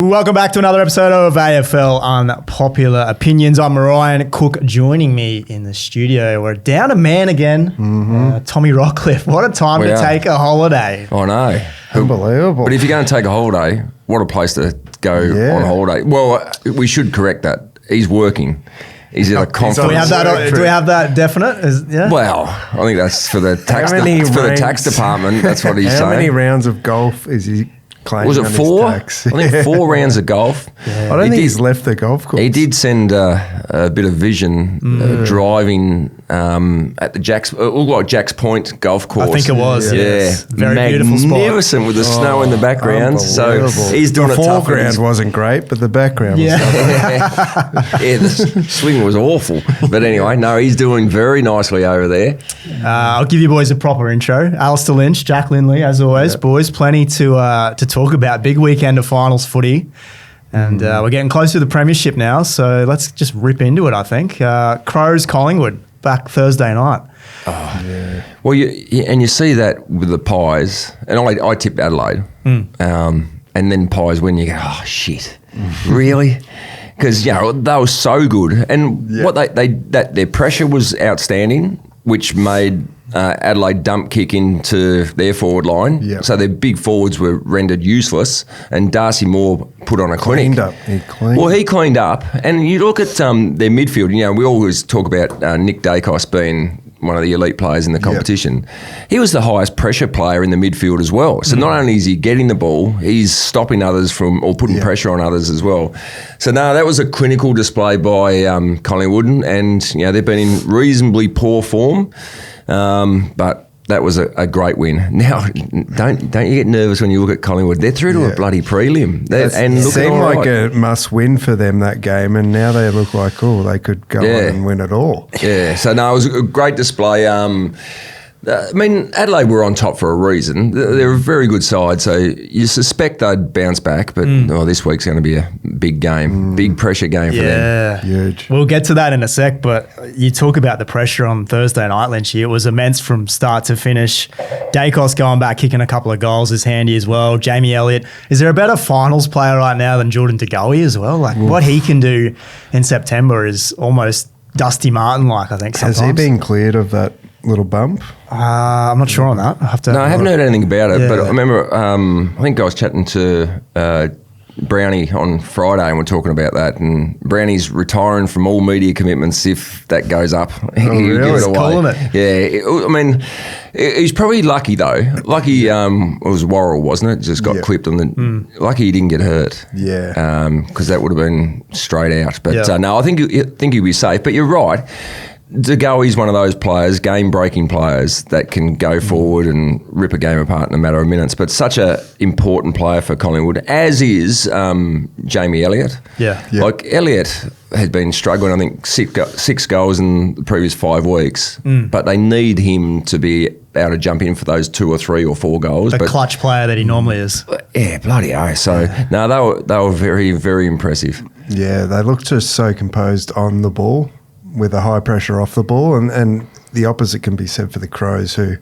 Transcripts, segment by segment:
Welcome back to another episode of AFL Unpopular Opinions. I'm Ryan Cook. Joining me in the studio, we're down a man again, Tommy Rockcliffe. What a time to take a holiday. I know. Unbelievable. But if you're going to take a holiday, what a place to go on holiday. Well, we should correct that. He's working. He's at a conference. Do we have that definite? Well, I think that's for the tax. For the tax department. That's what he's saying. How many rounds of golf is he claiming? Was it on 4? His tax? I think 4 rounds of golf. Yeah. I don't think he's left the golf course. He did send a bit of vision driving at the Jacks. It looked like Jacks Point golf course. I think it was. Yes. Very beautiful spot. Magnificent with the snow in the background. So he's doing the it tough. The foreground wasn't great, but the background was the swing was awful. But anyway, no, he's doing very nicely over there. I'll give you boys a proper intro. Alastair Lynch, Jack Lindley, as always. Yep. Boys, plenty to talk about. Big weekend of finals footy. And we're getting close to the premiership now, so let's just rip into it, I think. Crows, Collingwood, back Thursday night. Oh, yeah. Well, you see that with the Pies, and I tipped Adelaide, and then Pies win, you go, oh, shit, really? Because, they were so good. And what their pressure was outstanding, which made Adelaide dump kick into their forward line. Yep. So their big forwards were rendered useless, and Darcy Moore put on a clinic. He cleaned up. And you look at their midfield, we always talk about Nick Dacos being one of the elite players in the competition. Yep. He was the highest pressure player in the midfield as well. So not only is he getting the ball, he's stopping others from, or putting pressure on others as well. So that was a clinical display by Collingwood, and they've been in reasonably poor form. But that was a great win. Now, don't you get nervous when you look at Collingwood? They're through to a bloody prelim. It seemed like a must-win for them, that game, and now they look like, they could go on and win it all. Yeah, so it was a great display. Adelaide were on top for a reason. They're a very good side, so you suspect they'd bounce back, but this week's going to be a big game, big pressure game for them. Yeah, huge. We'll get to that in a sec, but you talk about the pressure on Thursday night, Lynchy. It was immense from start to finish. Dacos going back, kicking a couple of goals is handy as well. Jamie Elliott. Is there a better finals player right now than Jordan De Goey as well? What he can do in September is almost Dusty Martin-like, I think, sometimes. Has he been cleared of that little bump? I'm not sure on that. I haven't heard anything about it, but I remember, I think I was chatting to Brownie on Friday and we're talking about that, and Brownie's retiring from all media commitments if that goes up. He'll give it away. Calling it. Yeah, he's probably lucky though. Lucky it was Worrell, wasn't it? Just got clipped on the... Lucky he didn't get hurt. Yeah. Because that would have been straight out. But no, I think he'll be safe. But you're right. De Goey's one of those players, game-breaking players, that can go forward and rip a game apart in a matter of minutes. But such an important player for Collingwood, as is Jamie Elliott. Yeah. Like, Elliott has been struggling, I think, 6 goals in the previous 5 weeks. But they need him to be able to jump in for those 2 or 3 or 4 goals. The clutch player that he normally is. Yeah, bloody hell. So, they were very, very impressive. Yeah, they looked just so composed on the ball, with a high pressure off the ball, and the opposite can be said for the Crows, who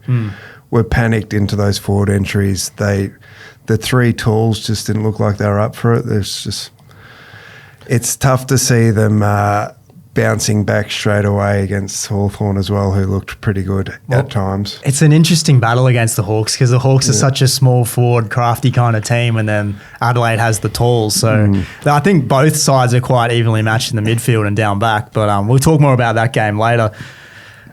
were panicked into those forward entries. The 3 tools just didn't look like they were up for it. It's tough to see them bouncing back straight away against Hawthorn as well, who looked pretty good at times. It's an interesting battle against the Hawks because the Hawks are such a small forward, crafty kind of team, and then Adelaide has the tools. So I think both sides are quite evenly matched in the midfield and down back, but we'll talk more about that game later.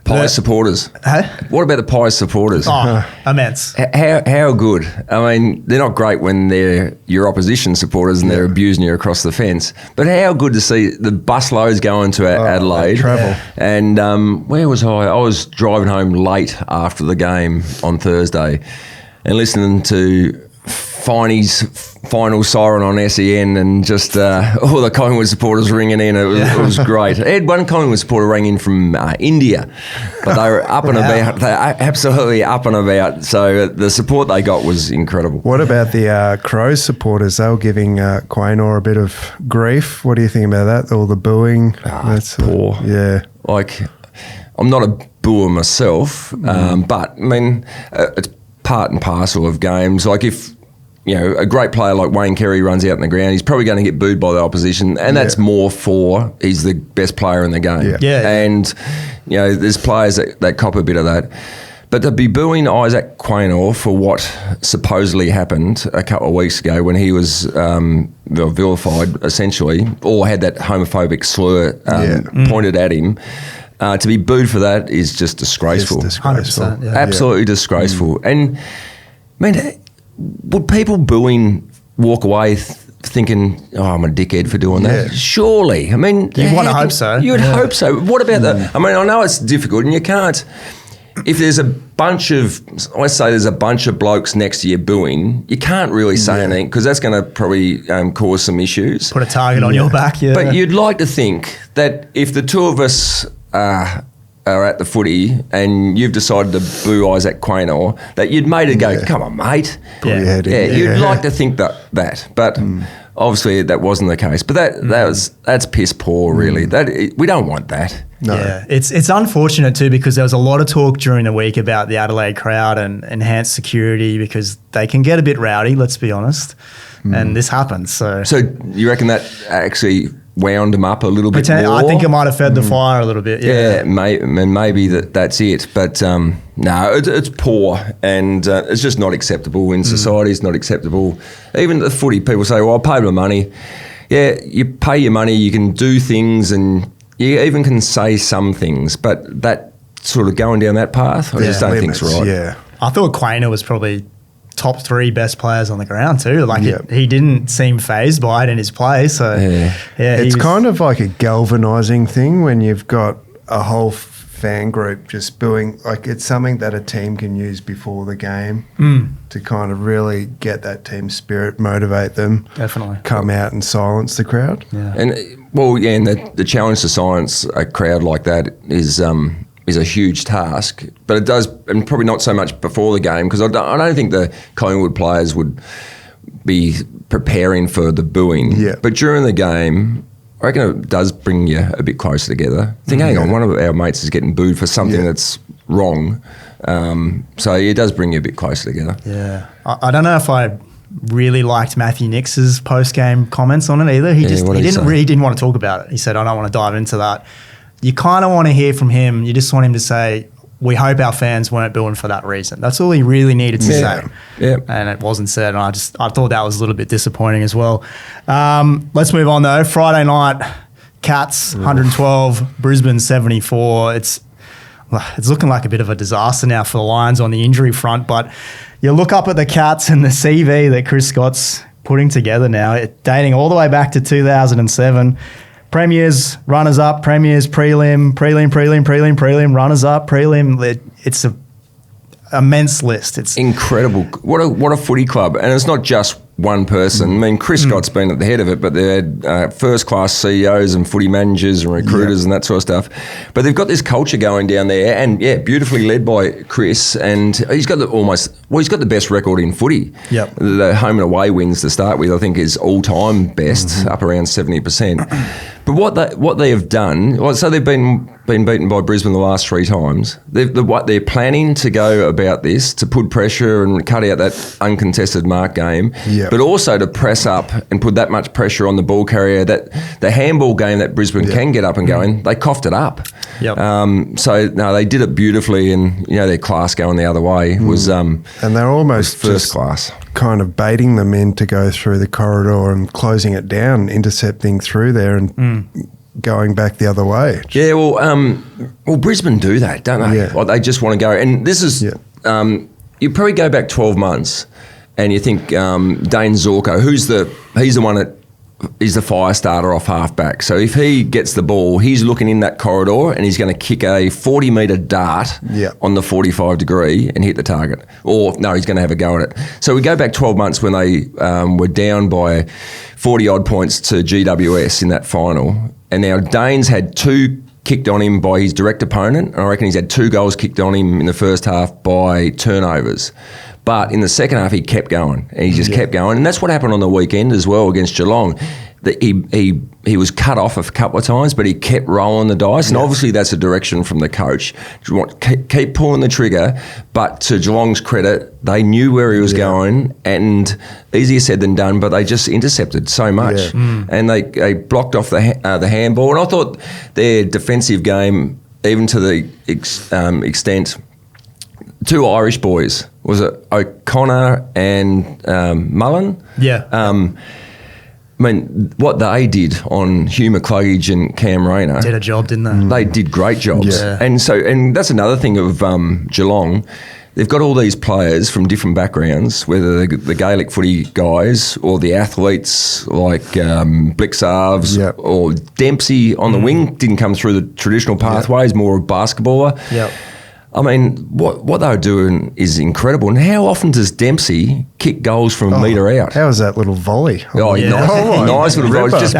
Pies supporters. Huh? What about the Pies supporters? Oh, immense. How good? They're not great when they're your opposition supporters and they're abusing you across the fence. But how good to see the busloads going to Adelaide. Travel. And where was I? I was driving home late after the game on Thursday and listening to Finey's final siren on SEN, and just all the Collingwood supporters ringing in. It was great. I had one Collingwood supporter ring in from India, but they were up and about. They were absolutely up and about. So the support they got was incredible. What about the Crows supporters? They were giving Quaynor a bit of grief. What do you think about that? All the booing. That's poor. Yeah. I'm not a booer myself, but it's part and parcel of games. If a great player like Wayne Carey runs out in the ground, he's probably going to get booed by the opposition, and that's more for he's the best player in the game. Yeah. And, there's players that cop a bit of that. But to be booing Isaac Quaynor for what supposedly happened a couple of weeks ago when he was vilified, essentially, or had that homophobic slur pointed at him, to be booed for that is just disgraceful. It's disgraceful. 100%, yeah. Absolutely disgraceful. And, would people booing walk away thinking, I'm a dickhead for doing that? Surely. I mean... You'd want to hope so. You'd hope so. What about I know it's difficult, and you can't... If there's let's say there's a bunch of blokes next to you booing, you can't really say anything because that's going to probably cause some issues. Put a target on your back, But you'd like to think that if the two of us are at the footy and you've decided to boo Isaac Quaynor, that you'd made it go, come on, mate. Put your head in. You'd like to think that. But obviously that wasn't the case. But that's piss poor, really. We don't want that. No. Yeah, it's unfortunate too because there was a lot of talk during the week about the Adelaide crowd and enhanced security because they can get a bit rowdy, let's be honest, and this happens. So you reckon that actually wound them up a little bit more? I think it might have fed the fire a little bit. Yeah, maybe that's it. But no, it's poor and it's just not acceptable in society. It's not acceptable. Even the footy, people say, well, I paid my money. Yeah, you pay your money, you can do things and you even can say some things, but that sort of going down that path, I just don't think it's right. Yeah. I thought Quaynor was probably top 3 best players on the ground too. Like he didn't seem fazed by it in his play. So it's kind of like a galvanising thing when you've got a whole fan group just booing. Like it's something that a team can use before the game to kind of really get that team spirit, motivate them. Definitely. Come out and silence the crowd. Yeah. And the challenge to silence a crowd like that is a huge task, but it does, and probably not so much before the game because I don't think the Collingwood players would be preparing for the booing. Yeah. But during the game, I reckon it does bring you a bit closer together. Think, hang on, one of our mates is getting booed for something that's wrong. So it does bring you a bit closer together. Yeah. I don't know if I really liked Matthew Nix's post-game comments on it either. He didn't want to talk about it. He said, I don't want to dive into that. You kind of want to hear from him. You just want him to say, we hope our fans weren't booing for that reason. That's all he really needed to say. Yeah. And it wasn't said. And I thought that was a little bit disappointing as well. Let's move on though. Friday night, Cats 112, Brisbane 74. It's looking like a bit of a disaster now for the Lions on the injury front. But you look up at the Cats and the CV that Chris Scott's putting together now, dating all the way back to 2007. Premiers, runners-up, Premiers, prelim, runners-up, prelim. It's an immense list. It's incredible. What a footy club. And it's not just one person. I mean, Chris Scott's been at the head of it, but they had first-class CEOs and footy managers and recruiters and that sort of stuff. But they've got this culture going down there and, beautifully led by Chris. And he's got the best record in footy. Yep. The home and away wins to start with, I think, is all-time best, up around 70%. But what they have done, so they've been beaten by Brisbane the last 3 times. They're planning to go about this to put pressure and cut out that uncontested mark game, but also to press up and put that much pressure on the ball carrier that the handball game that Brisbane can get up and going, they coughed it up. Yep. So no, they did it beautifully, and their class going the other way was and they're almost first class. Kind of baiting them in to go through the corridor and closing it down, intercepting through there and going back the other way. Yeah, well, Brisbane do that, don't they? Yeah. Like, they just want to go. And this is, you probably go back 12 months and you think Dane Zorko, he's the one that is the fire starter off halfback. So if he gets the ball, he's looking in that corridor and he's going to kick a 40-metre dart on the 45 degree and hit the target. Or, no, he's going to have a go at it. So we go back 12 months when they were down by 40-odd points to GWS in that final. And now Dane's had 2 kicked on him by his direct opponent. And I reckon he's had 2 goals kicked on him in the first half by turnovers. But in the second half, he kept going, and he just kept going. And that's what happened on the weekend as well against Geelong. he was cut off a couple of times, but he kept rolling the dice, and obviously that's a direction from the coach. Keep pulling the trigger, but to Geelong's credit, they knew where he was going, and easier said than done, but they just intercepted so much, and they blocked off the handball, and I thought their defensive game, even to the extent, two Irish boys, was it O'Connor and Mullen? Yeah. I mean, what they did on Hugh McCluggage and Cam Rayner, Did a job, didn't they? they did great jobs. Yeah. And that's another thing of Geelong. They've got all these players from different backgrounds, whether the Gaelic footy guys or the athletes like Blixarves or Dempsey on the wing, didn't come through the traditional pathways, more of basketballer. Yep. I mean, what they were doing is incredible. And how often does Dempsey kick goals from a metre out? How was that little volley? Oh, nice little volley. Just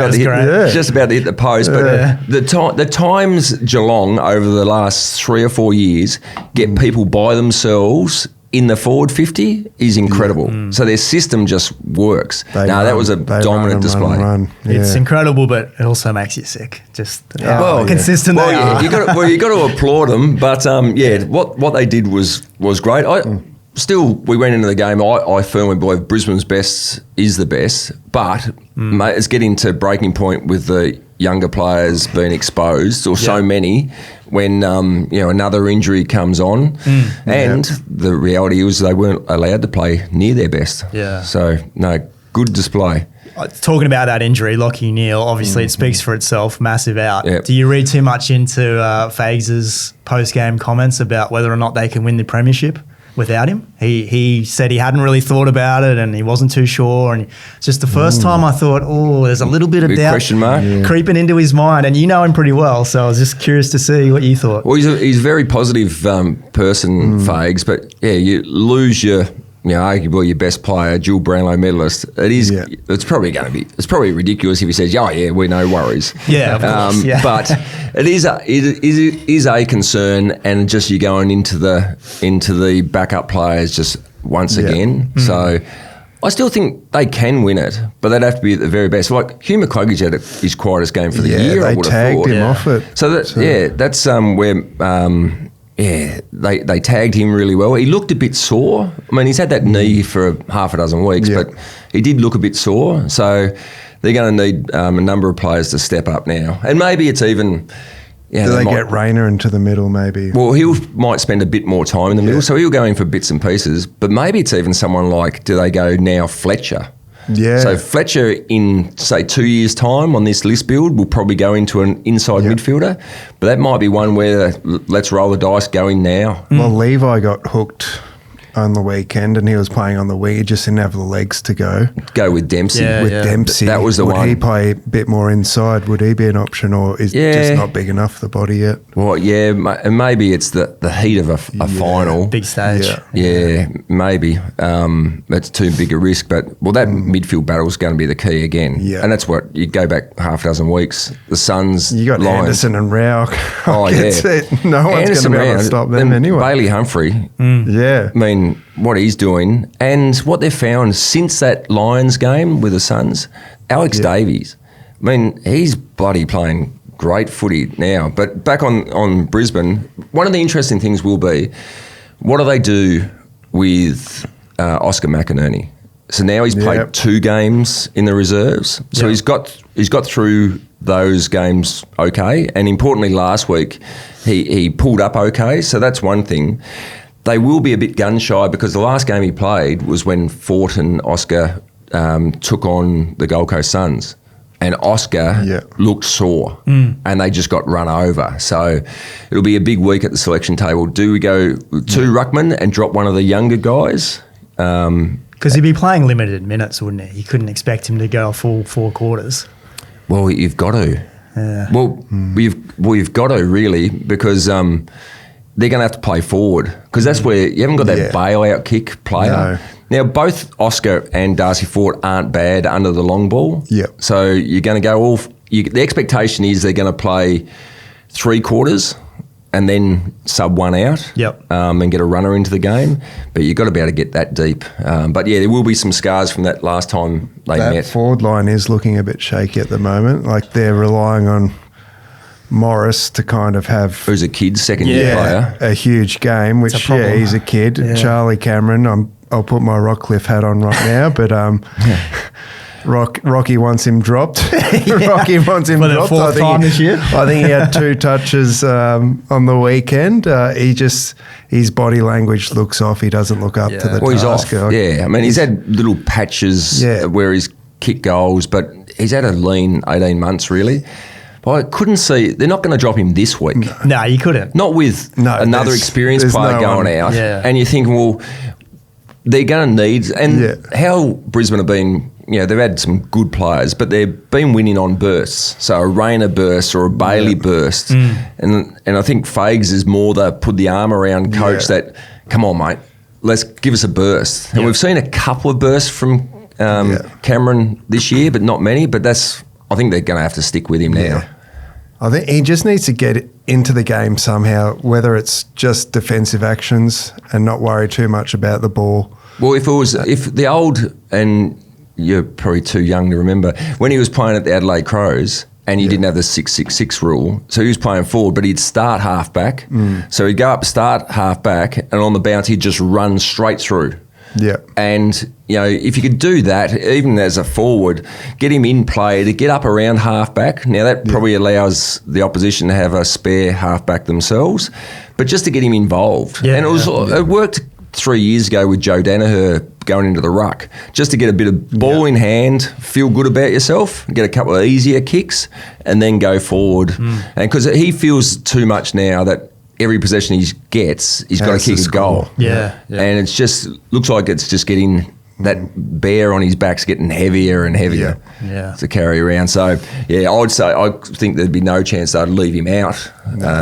about to hit the post. But the times Geelong over the last 3 or 4 years get people by themselves in the forward 50 is incredible. So their system just works. That was a dominant display. Run. Yeah. It's incredible, but it also makes you sick. Just how consistent they are. You got to applaud them. But what they did was great. Still, we went into the game. I firmly believe Brisbane's best is the best, but mate, it's getting to breaking point with the younger players being exposed, or so many, when another injury comes on, and the reality was they weren't allowed to play near their best. Yeah. So no, good display. Talking about that injury, Lockie Neal, obviously it speaks for itself, massive out. Yep. Do you read too much into Fags' post-game comments about whether or not they can win the premiership without him? He said he hadn't really thought about it and he wasn't too sure, and it's just the first time I thought, there's a little bit of Big doubt question mark. creeping into his mind, and you know him pretty well, so I was just curious to see what you thought. Well, he's a very positive person, Fags, but you lose your arguably your best player, dual Brownlow medalist. It's probably ridiculous if he says, we no worries. Yeah, of course. But it is a concern, and just you're going into the backup players just once again. So I still think they can win it, but they'd have to be at the very best. Like Hugh McCluggage had his quietest game for the year. They I would have tagged thought. him off it. So that's where. They tagged him really well. He looked a bit sore. I mean, he's had that knee for half a dozen weeks, but he did look a bit sore. So they're going to need a number of players to step up now. And maybe it's even... Do they get Rayner into the middle maybe? Well, he might spend a bit more time in the middle, so he'll go in for bits and pieces. But maybe it's even someone like, do they go now Fletcher? Yeah. So Fletcher in, say, 2 years' time on this list build will probably go into an inside midfielder. But that might be one where let's roll the dice, go in now. Well, Levi got hooked on the weekend and he was playing on the wing. He just didn't have the legs to go. Go with Dempsey. Dempsey. That was the one. Would he play a bit more inside? Would he be an option, or is just not big enough, the body yet? Well, and maybe it's the heat of a final. Big stage. Yeah, maybe. That's too big a risk. But, that midfield battle is going to be the key again. Yeah. And that's what, you go back half a dozen weeks, the Suns, You got Lions. Anderson and Rauch. Oh, No one's going to be able to stop them anyway. Bailey Humphrey. Yeah. I mean, what he's doing and what they've found since that Lions game with the Suns, Alex Davies. I mean, he's bloody playing great footy now. But back on Brisbane, one of the interesting things will be, what do they do with Oscar McInerney? So now he's played 2 games in the reserves. So he's got through those games okay. And importantly, last week he pulled up okay. So that's one thing. They will be a bit gun-shy because the last game he played was when Fort and Oscar took on the Gold Coast Suns. And Oscar looked sore and they just got run over. So it'll be a big week at the selection table. Do we go 2 ruckman and drop one of the younger guys? Because he'd be playing limited minutes, wouldn't he? You couldn't expect him to go a full 4 quarters. Well, you've got to. Yeah. Well, we've got to really, because they're going to have to play forward, because that's where you haven't got that bailout kick player. No. Now, both Oscar and Darcy Fort aren't bad under the long ball. Yep. So you're going to go the expectation is they're going to play 3 quarters and then sub one out and get a runner into the game. But you've got to be able to get that deep. But, yeah, there will be some scars from that last time they met. That forward line is looking a bit shaky at the moment. Like they're relying on Morris to kind of have... Who's a kid, second-year player. A huge game, which, he's a kid. Yeah. Charlie Cameron, I'll put my Rockcliffe hat on right now, but... Rocky wants him dropped. Rocky wants him dropped. For the fourth time this year. I think he had 2 touches on the weekend. His body language looks off. He doesn't look up to the task. He's off. Yeah, I mean, he's had little patches where he's kicked goals, but he's had a lean 18 months, really. But I couldn't see... They're not going to drop him this week. No, you couldn't. Not with another experienced player going out. Yeah. And you're thinking, well, they're going to need... And how Brisbane have been... they've had some good players, but they've been winning on bursts. So a Rayner burst or a Bailey burst. And I think Fags is more the put the arm around coach that, come on, mate, let's give us a burst. And we've seen a couple of bursts from Cameron this year, but not many. But I think they're going to have to stick with him now. I think he just needs to get into the game somehow, whether it's just defensive actions and not worry too much about the ball. Well, if the old, and you're probably too young to remember, when he was playing at the Adelaide Crows and you didn't have the 6-6-6 rule, so he was playing forward, but he'd start half back. So he'd go up, start half back, and on the bounce he'd just run straight through. Yeah. And, if you could do that, even as a forward, get him in play to get up around half-back. Now, that probably allows the opposition to have a spare half-back themselves, but just to get him involved. Yeah, and it worked 3 years ago with Joe Danaher going into the ruck, just to get a bit of ball in hand, feel good about yourself, get a couple of easier kicks, and then go forward. And because he feels too much now that every possession he gets, he's got to kick a goal. Yeah. And it's just looks like it's just getting that bear on his back's getting heavier and heavier to carry around. So I think there'd be no chance they'd leave him out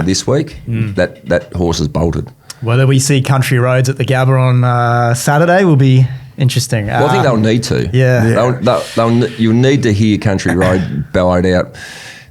this week. That horse is bolted. Whether we see Country Roads at the Gabba on Saturday will be interesting. Well, I think they'll need to. You'll need to hear Country Road bellowed out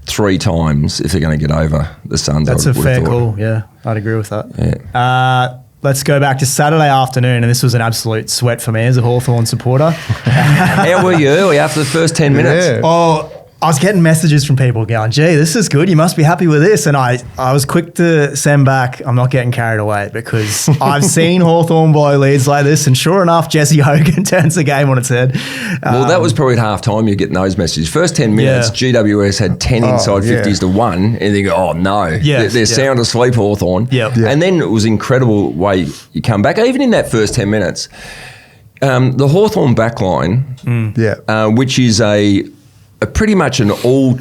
3 times if they're going to get over the Suns. That's a fair call. Yeah, I'd agree with that. Yeah. Let's go back to Saturday afternoon, and this was an absolute sweat for me as a Hawthorn supporter. How were you early after the first 10 minutes? Yeah. Oh, I was getting messages from people going, gee, this is good. You must be happy with this. And I was quick to send back, I'm not getting carried away, because I've seen Hawthorn blow leads like this. And sure enough, Jesse Hogan turns the game on its head. Well, that was probably at half time you're getting those messages. First 10 minutes, GWS had 10 inside 50s to 1. And you go, oh, no. They're sound asleep, Hawthorn. And then it was incredible way you come back. Even in that first 10 minutes, the Hawthorn backline, which is a pretty much an all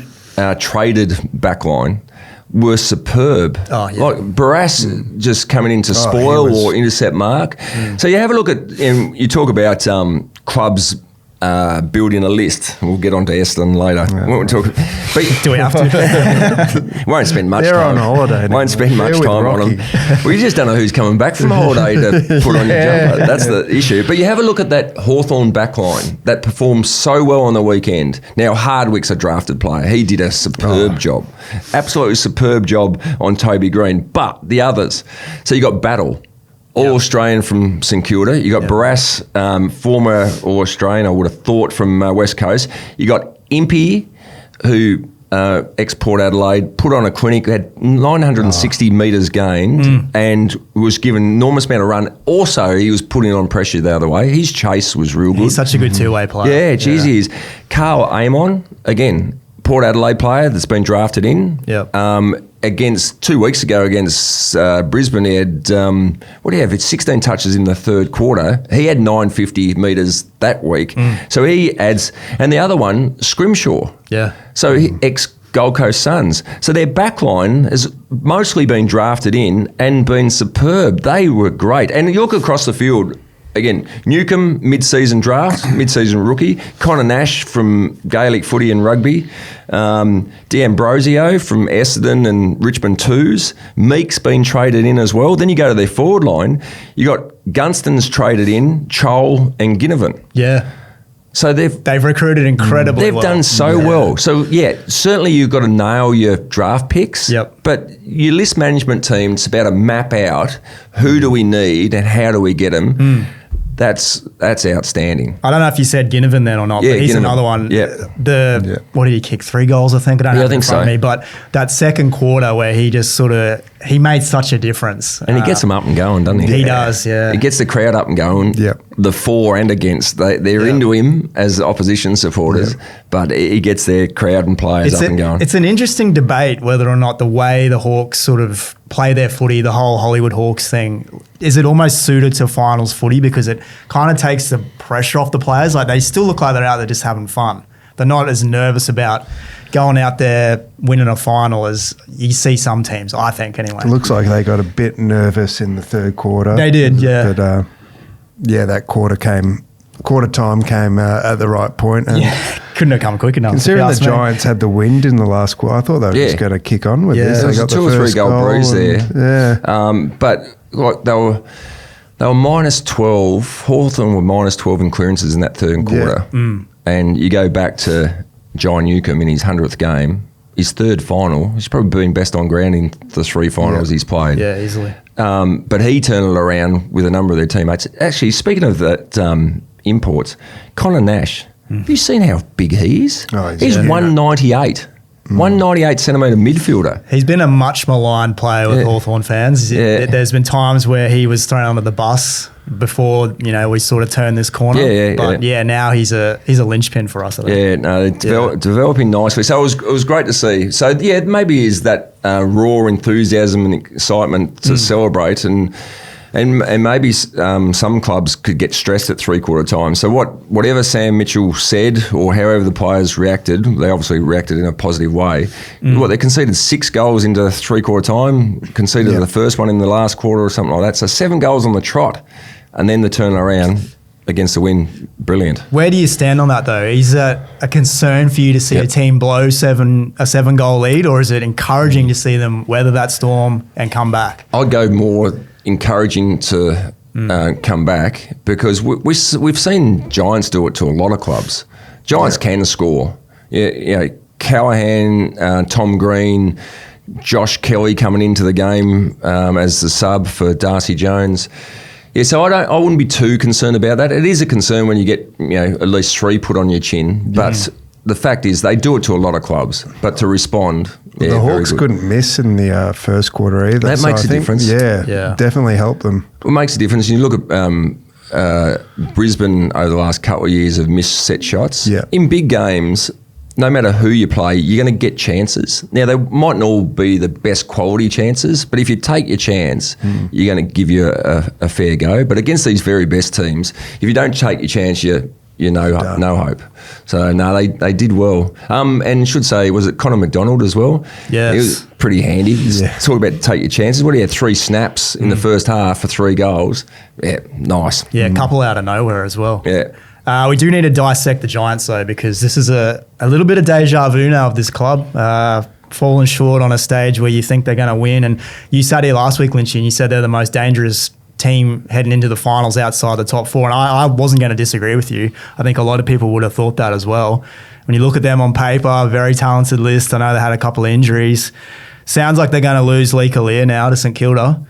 traded backline, were superb. Like Barras just coming in to spoil or intercept mark. So you have a look at, and you talk about clubs building a list. We'll get on to Essendon later. Do we have to? Won't spend much They're time. on holiday. Won't spend much time on them. We just don't know who's coming back from holiday to put on your jumper. That's the issue. But you have a look at that Hawthorn backline that performed so well on the weekend. Now, Hardwick's a drafted player. He did a superb job. Absolutely superb job on Toby Green. But the others, so you got Battle, All-Australian from St Kilda. You got Barras, former All-Australian, I would have thought, from West Coast. You got Impey, who ex-Port Adelaide, put on a clinic, had 960 metres gained and was given an enormous amount of run. Also, he was putting on pressure the other way. His chase was real good. He's such a good two-way player. Yeah, geez, he is. Carl Amon, again, Port Adelaide player that's been drafted in. Against 2 weeks ago against Brisbane, he had, 16 touches in the third quarter. He had 950 metres that week. So he adds, and the other one, Scrimshaw. So ex-Gold Coast Suns. So their backline has mostly been drafted in and been superb. They were great. And you look across the field, again, Newcomb, mid-season draft, mid-season rookie. Connor Nash from Gaelic footy and rugby. D'Ambrosio from Essendon and Richmond Twos. Meek's been traded in as well. Then you go to their forward line. You got Gunston's traded in, Chol and Ginnivan. So they've recruited incredibly They've well. done so well. So, certainly you've got to nail your draft picks. Yep. But your list management team, it's about to map out who do we need and how do we get them. That's outstanding. I don't know if you said Ginnivan then or not, but he's Ginnivan. another one. Yeah. What did he kick? 3 goals, I think. I don't have it in front of me. But that second quarter where he just he made such a difference. And he gets them up and going, doesn't he? He does, yeah. He gets the crowd up and going. Yep. The for and against, they're into him as opposition supporters, but he gets their crowd and players up and going. It's an interesting debate whether or not the way the Hawks sort of play their footy, the whole Hollywood Hawks thing, is it almost suited to finals footy because it kind of takes the pressure off the players. Like they still look like they're out there just having fun. They're not as nervous about going out there winning a final as you see some teams, I think, anyway. It looks like they got a bit nervous in the third quarter. They did, yeah. But, that quarter time came at the right point. And couldn't have come quick enough. considering the Giants had the wind in the last quarter, I thought they were just going to kick on with this. There They was got a 2 or 3 goal breeze there. Yeah. But like they were minus 12. Hawthorn were minus 12 in clearances in that third quarter. And you go back to John Newcomb in his 100th game, his third final. He's probably been best on ground in the 3 finals he's played. Yeah, easily. But he turned it around with a number of their teammates. Actually, speaking of that imports, Connor Nash, have you seen how big he is? Oh, he's 198. 198 centimetre midfielder. He's been a much maligned player with Hawthorn fans. Yeah. There's been times where he was thrown under the bus before, we sort of turned this corner. But now he's a linchpin for us, I think. Yeah, no, developing nicely. So it was great to see. So maybe is that raw enthusiasm and excitement to celebrate and maybe some clubs could get stressed at 3/4 time. So whatever Sam Mitchell said or however the players reacted, they obviously reacted in a positive way. They conceded 6 goals into 3/4 time, conceded the first one in the last quarter or something like that. So 7 goals on the trot, and then the turnaround against the win, brilliant. Where do you stand on that though? Is that a concern for you to see a team blow a 7-goal lead, or is it encouraging to see them weather that storm and come back? I'd go more encouraging to come back because we've seen Giants do it to a lot of clubs. Giants can score. Callahan, Tom Green, Josh Kelly coming into the game as the sub for Darcy Jones. Yeah, so I wouldn't be too concerned about that. It is a concern when you get at least 3 put on your chin, but the fact is they do it to a lot of clubs. But to respond, the Hawks couldn't miss in the first quarter either. That makes a difference. Yeah, definitely helped them. It makes a difference. You look at Brisbane over the last couple of years have missed set shots. Yeah. In big games, no matter who you play, you're going to get chances. Now, they mightn't all be the best quality chances, but if you take your chance, you're going to give you a fair go. But against these very best teams, if you don't take your chance, you're no hope. So, no, they did well. And should say, was it Connor McDonald as well? Yes. He was pretty handy. Talk about take your chances. What, he had 3 snaps in the first half for 3 goals. Yeah, nice. Yeah, a couple out of nowhere as well. Yeah. We do need to dissect the Giants though, because this is a little bit of deja vu now of this club. Fallen short on a stage where you think they're going to win. And you sat here last week, Lynchy, and you said they're the most dangerous team heading into the finals outside the top 4. And I wasn't going to disagree with you. I think a lot of people would have thought that as well. When you look at them on paper, very talented list. I know they had a couple of injuries. Sounds like they're going to lose Lee Collier now to St Kilda.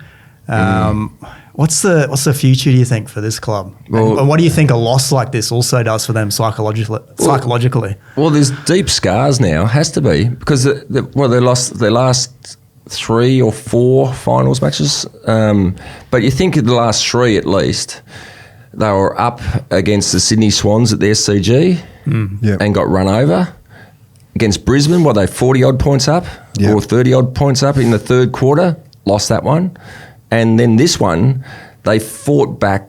What's the future, do you think, for this club? And what do you think a loss like this also does for them psychologically? Well, there's deep scars now, has to be, because they lost their last 3 or 4 finals matches. But you think of the last 3 at least, they were up against the Sydney Swans at the SCG and got run over. Against Brisbane, they 40-odd points up or 30-odd points up in the third quarter, lost that one. And then this one, they fought back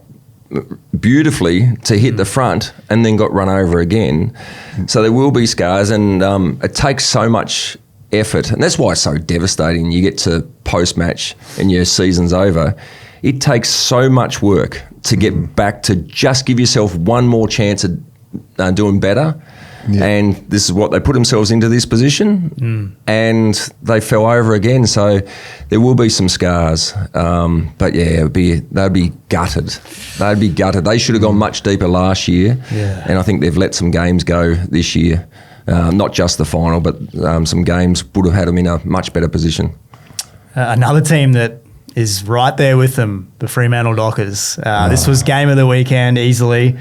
beautifully to hit the front and then got run over again. So there will be scars, and it takes so much effort. And that's why it's so devastating. You get to post-match and your season's over. It takes so much work to get back to just give yourself one more chance at doing better. And this is what they put themselves into this position, and they fell over again. So there will be some scars, but yeah, they'd be gutted. They'd be gutted. They should have gone much deeper last year, and I think they've let some games go this year. Not just the final, but some games would have had them in a much better position. Another team that is right there with them, the Fremantle Dockers. This was game of the weekend easily.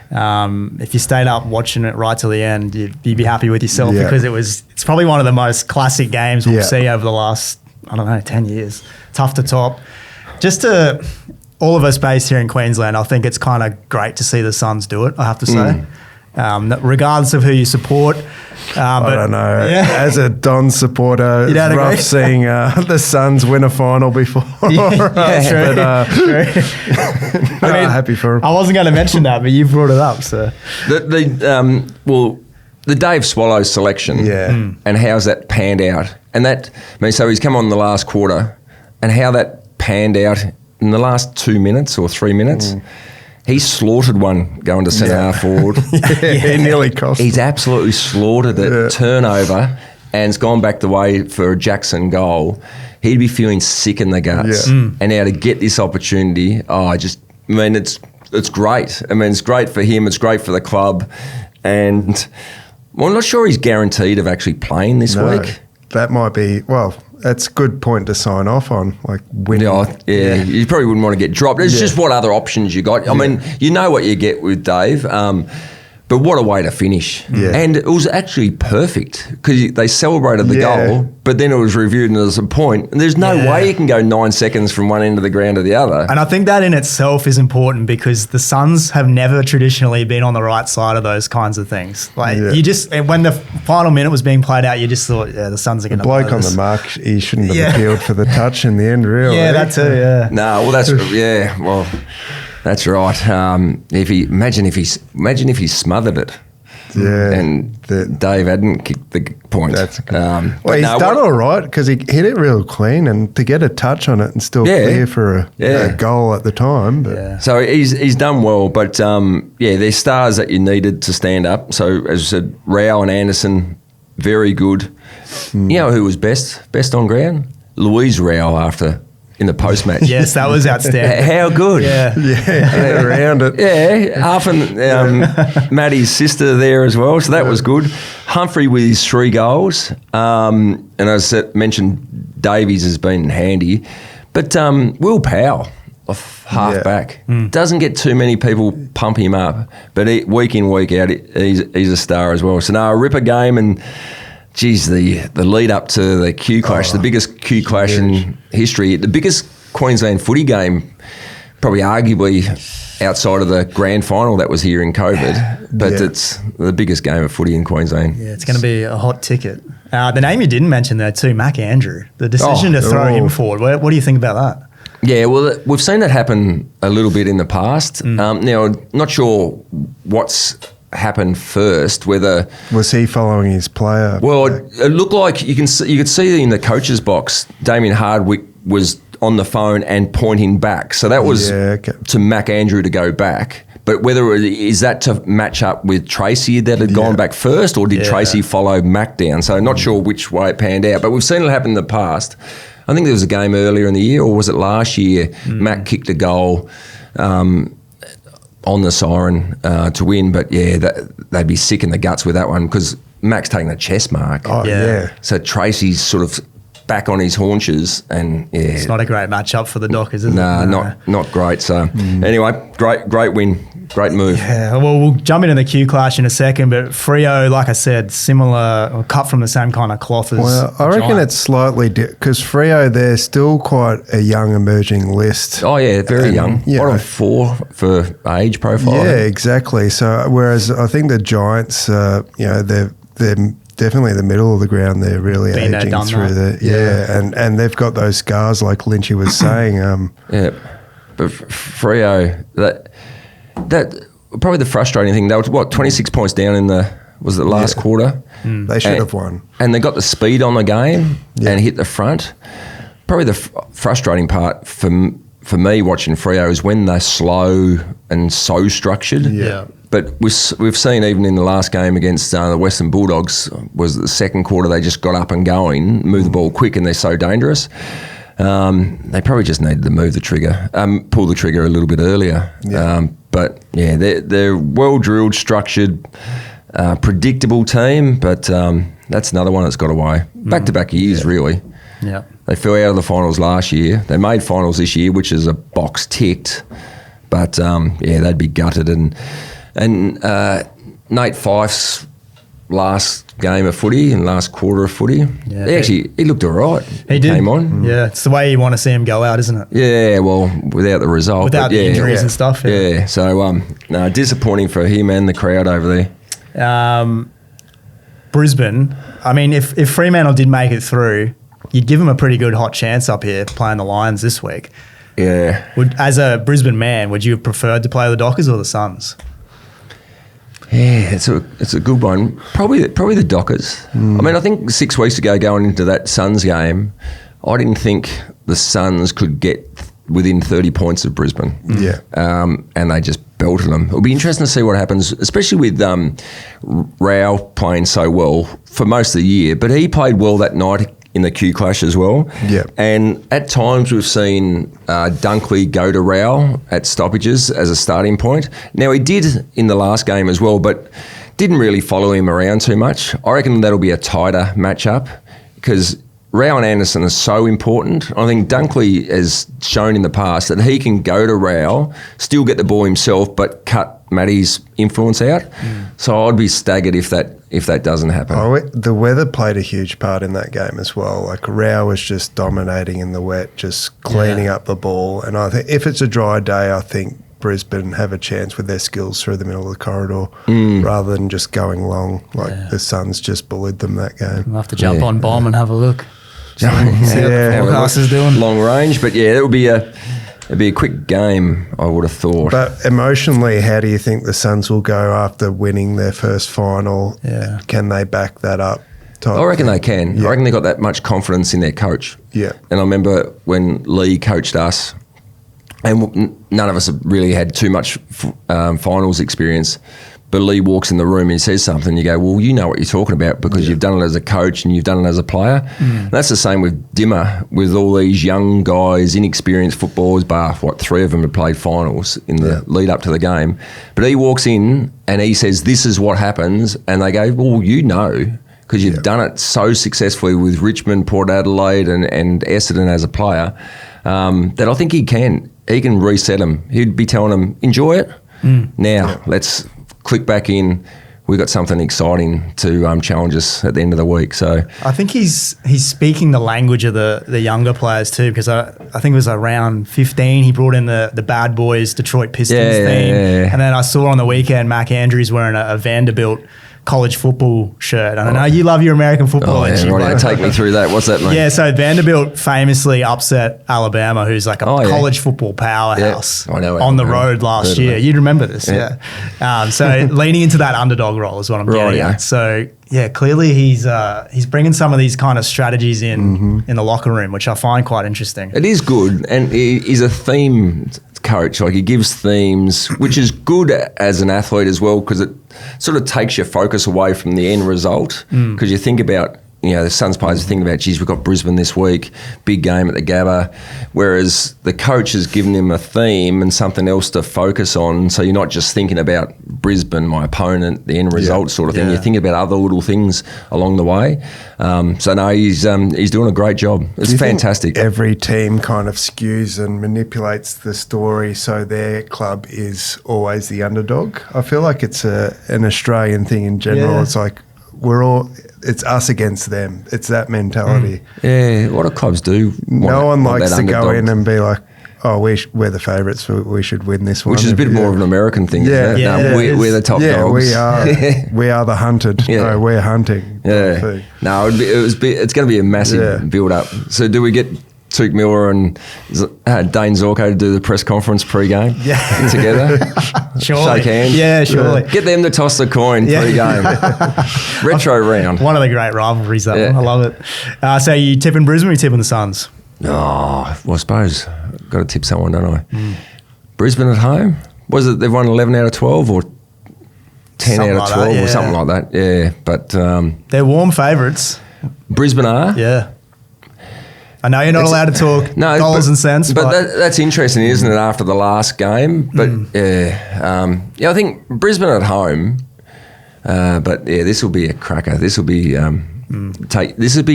If you stayed up watching it right till the end, you'd be happy with yourself because it's probably one of the most classic games we'll see over the last, 10 years. Tough to top. Just to all of us based here in Queensland, I think it's kind of great to see the Suns do it, I have to say. Regardless of who you support. I don't know. Yeah. As a Don supporter, it's rough seeing the Suns win a final before. True. True. Happy for him. I wasn't going to mention that, but you brought it up. So the Dave Swallows selection, and how's that panned out? And so he's come on the last quarter, and how that panned out in the last 2 minutes or 3 minutes. He slaughtered one going to centre half forward. He nearly cost He's absolutely slaughtered it, turnover, and it's gone back the way for a Jackson goal. He'd be feeling sick in the guts. And now to get this opportunity, it's great. It's great for him. It's great for the club. And I'm not sure he's guaranteed of actually playing this week. That might be, that's a good point to sign off on, like winning. You probably wouldn't want to get dropped. It's just what other options you got. I mean, you know what you get with Dave, but what a way to finish. And it was actually perfect because they celebrated the goal, but then it was reviewed and there's a point. And there's no way you can go 9 seconds from one end of the ground to the other. And I think that in itself is important because the Suns have never traditionally been on the right side of those kinds of things. Like you just, when the final minute was being played out, you just thought, the Suns are going to play bloke on the mark, he shouldn't have appealed for the touch in the end, really. Yeah, that too, No, well, that's right. Imagine if he smothered it. And Dave hadn't kicked the point. That's good. He's done all right because he hit it real clean, and to get a touch on it and still clear for a goal at the time. But. So he's done well, but they're stars that you needed to stand up. So as I said, Rao and Anderson, very good. You know who was best on ground? Louise Rao in the post-match. Yes, that was outstanding. How good. Around it. Maddie's sister there as well, so that was good. Humphrey with his 3 goals. And as I mentioned, Davies has been handy. But Will Powell, off half-back, doesn't get too many people pump him up. But week in, week out, he's a star as well. So a ripper game, and geez, the lead up to the Q clash, the biggest Q clash in history, the biggest Queensland footy game, probably arguably outside of the grand final that was here in COVID, but it's the biggest game of footy in Queensland. Yeah, it's going to be a hot ticket. The name you didn't mention there too, Mac Andrew, the decision to throw him forward. What do you think about that? Yeah, well, we've seen that happen a little bit in the past. Now, not sure what's happened first, whether was he following his player? Well, it looked like you could see in the coach's box, Damien Hardwick was on the phone and pointing back, so that was to Mac Andrew to go back. But whether is that to match up with Tracy that had gone back first, or did Tracy follow Mac down? So not sure which way it panned out, but we've seen it happen in the past. I think there was a game earlier in the year, or was it last year? Mac kicked a goal on the siren to win, but they'd be sick in the guts with that one because Mac's taking a chest mark. So Tracy's sort of back on his haunches, and it's not a great matchup for the Dockers, is it? No, not great. So anyway, great win, great move. Yeah, well, we'll jump into the Q clash in a second, but Freo, like I said, similar, or cut from the same kind of cloth as. Well, I reckon it's slightly because Freo, they're still quite a young emerging list. Oh yeah, very young. Bottom 4 for age profile. Yeah, exactly. So whereas I think the Giants, they're definitely the middle of the ground. They're really aging through and they've got those scars like Lynchy was saying. But Freo, that probably the frustrating thing. They were 26 points down in the last quarter. They should have won, and they got the speed on the game and hit the front. Probably the frustrating part for for me watching Freo is when they're slow and so structured. Yeah. But we've seen even in the last game against the Western Bulldogs was the second quarter they just got up and going, moved the ball quick, and they're so dangerous. They probably just needed to pull the trigger a little bit earlier. Yeah. But yeah, they're well drilled, structured, predictable team. But that's another one that's got away. Back-to-back years, really. Yeah. They fell out of the finals last year. They made finals this year, which is a box ticked. But they'd be gutted. And Nate Fyfe's last game of footy and last quarter of footy, he looked all right. He did. Came on. Yeah, it's the way you want to see him go out, isn't it? Yeah, well, without the result. Without the injuries and stuff. Yeah, so disappointing for him and the crowd over there. Brisbane, I mean, if Fremantle did make it through, you'd give them a pretty good hot chance up here playing the Lions this week. Yeah. As a Brisbane man, would you have preferred to play the Dockers or the Suns? Yeah, it's a good one. Probably the Dockers. I mean, I think 6 weeks ago going into that Suns game, I didn't think the Suns could get within 30 points of Brisbane. Yeah. And they just belted them. It'll be interesting to see what happens, especially with Rao playing so well for most of the year. But he played well that night in the Q Clash as well. Yeah. And at times we've seen Dunkley go to Rao at stoppages as a starting point. Now, he did in the last game as well, but didn't really follow him around too much. I reckon that'll be a tighter matchup because Rao and Anderson are so important. I think Dunkley has shown in the past that he can go to Rao, still get the ball himself, but cut Matty's influence out. So I'd be staggered if that doesn't happen. The weather played a huge part in that game as well. Like Rao was just dominating in the wet, just cleaning up the ball. And I think if it's a dry day, I think Brisbane have a chance with their skills through the middle of the corridor rather than just going long. Like the Suns just bullied them that game. We'll have to jump on Bomb and have a look. See what Yeah. the forecast is doing. Long range, but yeah, it'd be a quick game, I would have thought. But emotionally, how do you think the Suns will go after winning their first final? Yeah. Can they back that up? I reckon they can. I reckon they got that much confidence in their coach. Yeah. And I remember when Lee coached us, and none of us have really had too much finals experience, but Lee walks in the room and he says something, you go, well, you know what you're talking about because you've done it as a coach and you've done it as a player. And that's the same with Dimmer, with all these young guys, inexperienced footballers, bar, 3 of them had played finals in the lead up to the game. But he walks in and he says, this is what happens. And they go, well, you know, because you've done it so successfully with Richmond, Port Adelaide and Essendon as a player, that I think he can reset them. He'd be telling them, enjoy it. Now, let's click back in. We've got something exciting to challenge us at the end of the week. So I think he's speaking the language of the younger players too, because I think it was around 15 he brought in the Bad Boys Detroit Pistons theme. And then I saw on the weekend Mac Andrews wearing a Vanderbilt college football shirt. And I know you love your American football. Take me through that. What's that, mate? Yeah, so Vanderbilt famously upset Alabama, who's like a college football powerhouse on the road last year. You'd remember this, so leaning into that underdog role is what I'm getting at. So, yeah, clearly he's bringing some of these kind of strategies in the locker room, which I find quite interesting. It is good, and he's a theme coach. Like, he gives themes, which is good as an athlete as well, because it sort of takes your focus away from the end result. Because you think about, the Suns players think about, geez, we've got Brisbane this week, big game at the Gabba, whereas the coach has given him a theme and something else to focus on, so you're not just thinking about Brisbane, my opponent, the end result sort of thing. You're thinking about other little things along the way. So no, he's doing a great job. It's fantastic. Every team kind of skews and manipulates the story so their club is always the underdog. I feel like it's an Australian thing in general. Yeah. It's like it's us against them. It's that mentality. Yeah, a lot of clubs do. No one likes to go in and be like, oh, we're the favourites, so we should win this one. Which is a bit more of an American thing, isn't it? No, we're the top dogs. We are the hunted. No, we're hunting. Yeah. No, it's going to be a massive build-up. So do we get Tuke Miller and Dane Zorko to do the press conference pre-game together? Surely. Shake hands? Yeah, surely. Get them to toss the coin pre-game. Retro round. One of the great rivalries, that one. I love it. So you tipping Brisbane or you tipping the Suns? Oh, well, I suppose got to tip someone, don't I? Brisbane at home? Was it they've won 11 out of 12 or 10 Something out of like 12 that, or something like that? Yeah, but They're warm favourites. Brisbane are? Yeah. I know you're not allowed to talk dollars and cents, but that's interesting, isn't it? After the last game, but I think Brisbane at home. But yeah, this will be a cracker. This will be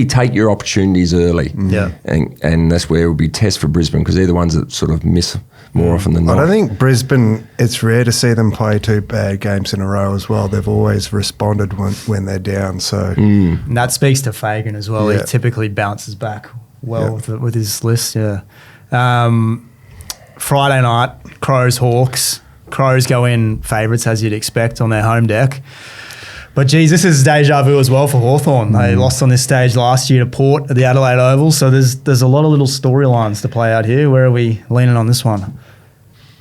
take your opportunities early. Yeah, and that's where it will be test for Brisbane because they're the ones that sort of miss more often than not. I don't think Brisbane. It's rare to see them play 2 bad games in a row as well. They've always responded when they're down. So and that speaks to Fagan as well. Yeah. He typically bounces back well with his list. Yeah. Friday night, Crows Hawks. Crows go in favourites as you'd expect on their home deck. But geez, this is deja vu as well for Hawthorn. They lost on this stage last year to Port at the Adelaide Oval, so there's a lot of little storylines to play out here. Where are we leaning on this one?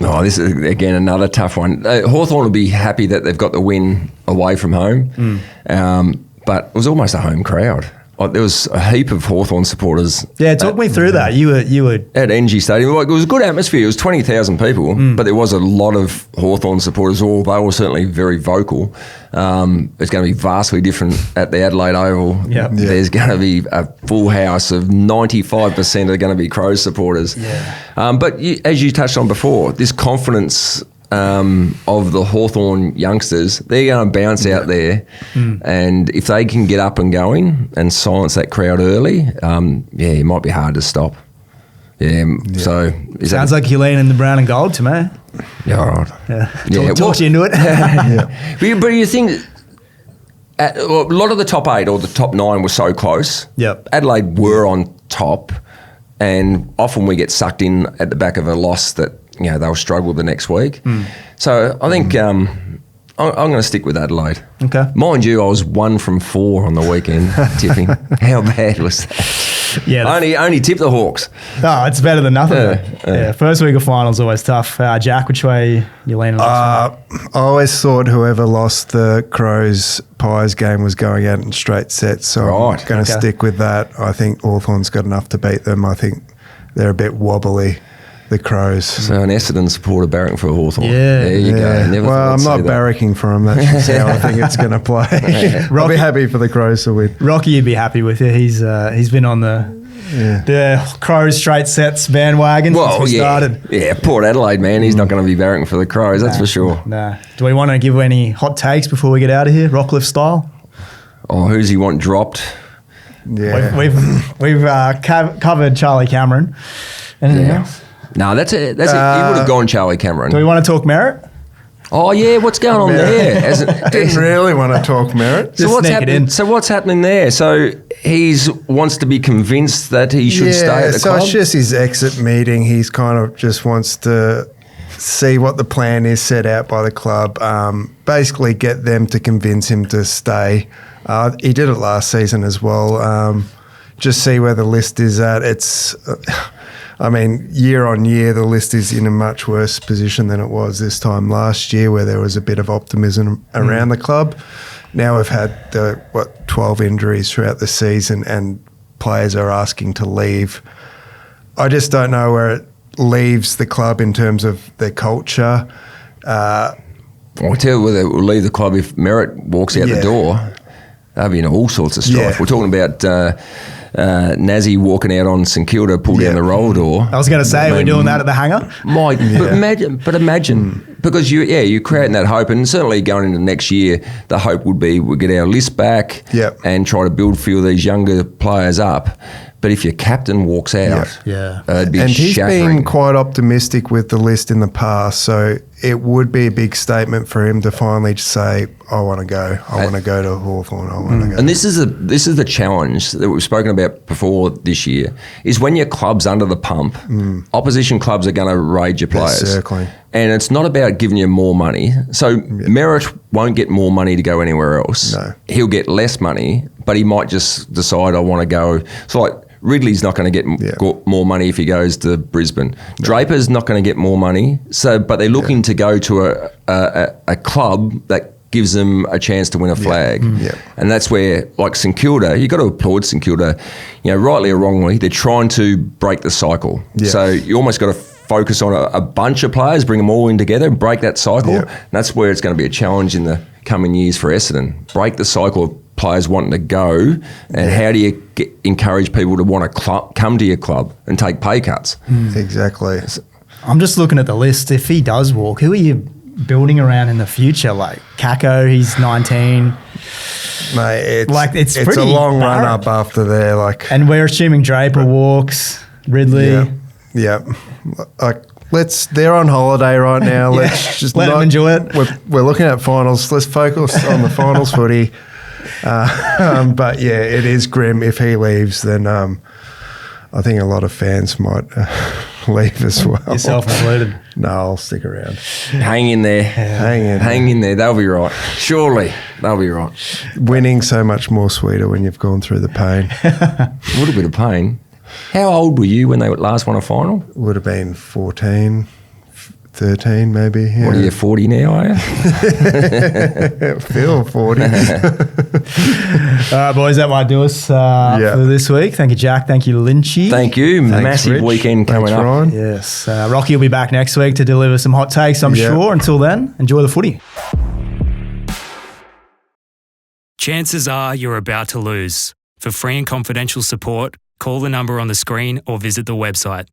Oh, this is, again, another tough one. Hawthorn will be happy that they've got the win away from home, but it was almost a home crowd. Like, there was a heap of Hawthorn supporters. Yeah, talk me through that. You were at NG Stadium. Like, it was a good atmosphere. It was 20,000 people, but there was a lot of Hawthorn supporters. They were certainly very vocal. It's going to be vastly different at the Adelaide Oval. Yep. There's going to be a full house of 95% are going to be Crows supporters. Yeah. But as you touched on before, this confidence of the Hawthorn youngsters, they're going to bounce out there, and if they can get up and going and silence that crowd early, it might be hard to stop. So sounds like you're leaning the brown and gold to me. Yeah, all right. Yeah, talk you into it. But you think a lot of the top 8 or the top 9 were so close. Yep. Adelaide were on top, and often we get sucked in at the back of a loss that they'll struggle the next week. So I think I'm going to stick with Adelaide. Okay. Mind you, I was 1 from 4 on the weekend tipping. How bad was that? Yeah. Only tip the Hawks. Oh, it's better than nothing. First week of finals always tough. Jack, which way you leaning on? I always thought whoever lost the Crows Pies game was going out in straight sets, so I'm going to stick with that. I think Hawthorn's got enough to beat them. I think they're a bit wobbly, the Crows. So an Essendon supporter barracking for Hawthorn. Yeah. There you go. Never well, I'm not barracking for them. That's just how I think it's going to play. I'll be happy for the Crows to win. Rocky, you'd be happy with it. He's been on the Crows straight sets bandwagon since we started. Yeah, Port Adelaide, man. He's not going to be barracking for the Crows, that's for sure. Nah. Do we want to give any hot takes before we get out of here, Rockcliffe style? Oh, who's he want dropped? Yeah. We've covered Charlie Cameron. Anything else? No, that's it. He would have gone Charlie Cameron. Do we want to talk Merrett? Oh yeah, what's going on there? Didn't really want to talk Merrett. So what's happening there? So he wants to be convinced that he should stay at the club? So it's just his exit meeting. He's kind of just wants to see what the plan is set out by the club. Basically get them to convince him to stay. He did it last season as well. Just see where the list is at. It's... year on year, the list is in a much worse position than it was this time last year, where there was a bit of optimism around the club. Now we've had 12 injuries throughout the season, and players are asking to leave. I just don't know where it leaves the club in terms of their culture. I'll tell you whether it will leave the club if Merrett walks out the door. That'll be in all sorts of strife. We're talking about... Nazi walking out on St Kilda, pulled down the roll door. I was going to say, we're doing that at the hangar. But imagine, because you're creating that hope, and certainly going into next year, the hope would be we'll get our list back and try to build a few of these younger players up. But if your captain walks out, it'd be and he's shattering. been quite optimistic with the list in the past, so it would be a big statement for him to finally say, I want to go. I want to go to Hawthorn. I want to go. And this is the challenge that we've spoken about before this year, is when your club's under the pump, opposition clubs are going to raid your players. Circling. And it's not about giving you more money. So Merrett won't get more money to go anywhere else. No. He'll get less money, but he might just decide, I want to go. So like Ridley's not going to get more money if he goes to Brisbane. No. Draper's not going to get more money. But they're looking to go to a club that gives them a chance to win a flag. And that's where, like St Kilda, you've got to applaud St Kilda, rightly or wrongly, they're trying to break the cycle. So you almost got to focus on a bunch of players, bring them all in together, and break that cycle. Yep. And that's where it's going to be a challenge in the coming years for Essendon. Break the cycle of players wanting to go, and how do you encourage people to want to come to your club and take pay cuts? Exactly. I'm just looking at the list. If he does walk, who are you building around in the future? Like Kako, he's 19. Mate, it's a pretty long run barren. up after there. And we're assuming Draper walks, Ridley. Yeah. Like, they're on holiday right now. Yeah. Let's just Let them enjoy it. We're looking at finals. Let's focus on the finals footy. But yeah, it is grim. If he leaves, then I think a lot of fans might leave as well. Yourself included. No, I'll stick around. Hang in there. Hang in there. They'll be right. Surely they'll be right. Winning's so much more sweeter when you've gone through the pain. A little bit of pain. How old were you when they last won a final? Would have been 14, 13 maybe. Yeah. What are you, 40 now, are you? Feel 40. All right, boys, that might do us for this week. Thank you, Jack. Thank you, Lynchy. Thank you. Massive Rich. weekend coming Thanks, up. Ryan. Yes. Rocky will be back next week to deliver some hot takes, I'm sure. Until then, enjoy the footy. Chances are you're about to lose. For free and confidential support, call the number on the screen or visit the website